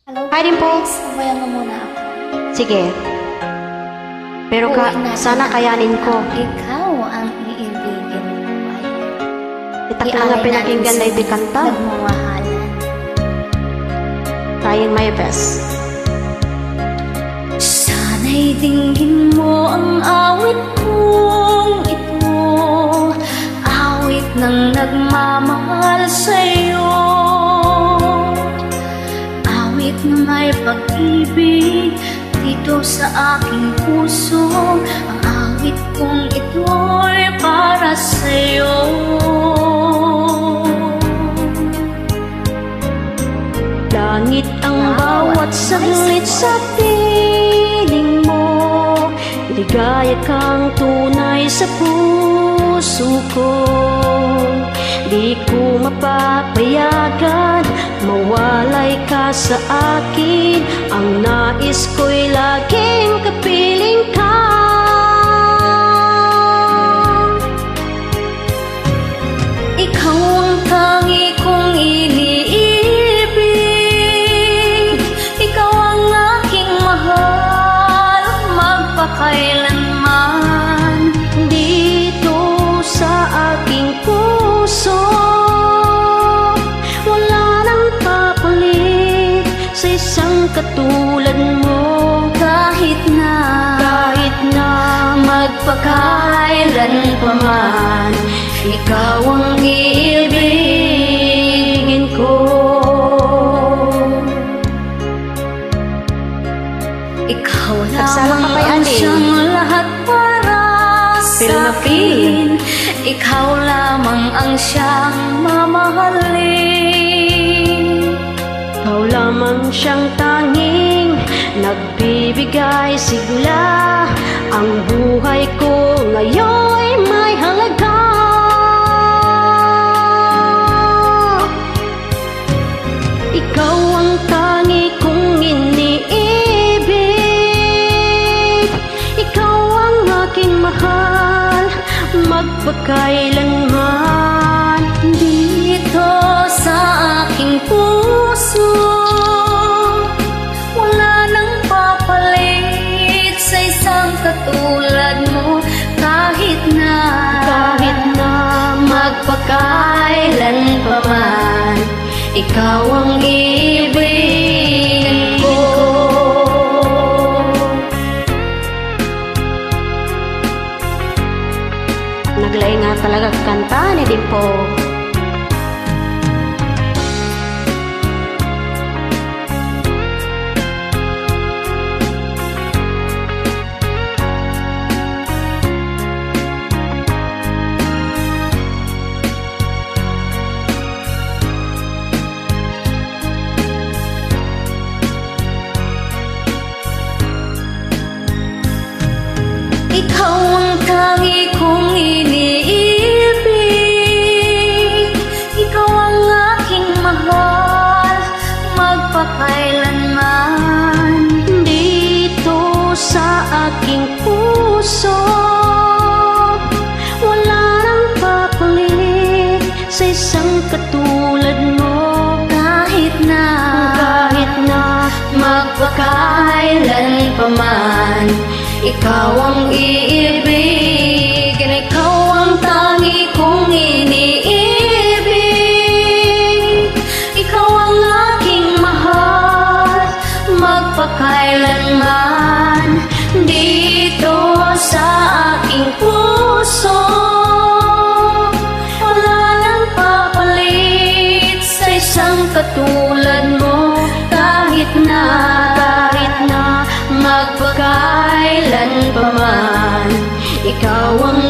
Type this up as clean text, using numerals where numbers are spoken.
Hello Hi din po. guys, sabayan mo muna ako. Sige. Pero Buuin natin sana ang kayanin ko. Ikaw ang iibigin mo ay Itak na nga pinakinggan na ito'y kanta. nagmamahalan. Trying my best. Sana'y dinggin mo ang awit kong ito, awit ng nagmamahal sa'yo, awit na may pag-ibig dito sa aking puso. Ang awit kong ito'y para sa'yo. Langit ang bawat saglit sa piling mo, ligaya kang tunay sa puso ko. Di ko mapapayagan, mawalay ka sa akin. Ang nais ko'y laging kapiling ka. Ikaw ang tangi kong iniibig, ikaw ang aking mahal, magpakailanman. Dito sa aking puso, wala nang papalit sa isang katulad mo. Kahit na magpakailan pa man, ikaw ang iibigin ko. Ikaw Nagsalang lamang pa kay ang Ate. siyang lahat para Feel na sa feel. akin. Ikaw lamang ang siyang mamahalin. Ikaw lamang siyang tanging nagbibigay sigla. Ang buhay ko ngayon'y may halaga. Ikaw ang tangi kong iniibig, ikaw ang aking mahal, magpakailanman. Dito sa aking puso, wala nang papalit sa isang katulad mo. Kahit na magpakailan pa man, ikaw ang ibigin ko. Naglay nga talaga kanta ni Dimpo. Ikaw ang tangi kong iniibig, ikaw ang aking mahal, magpakailanman. Dito sa aking puso, wala nang papalit sa isang katulad mo. Kahit na magpakailan pa man, ikaw ang iibigin. Ikaw ang tangi kong iniibig, ikaw ang aking mahal, magpakailanman. Dito sa aking puso, wala nang papalit sa isang katulad mo. Kahit na magpakailan pa man, ikaw ang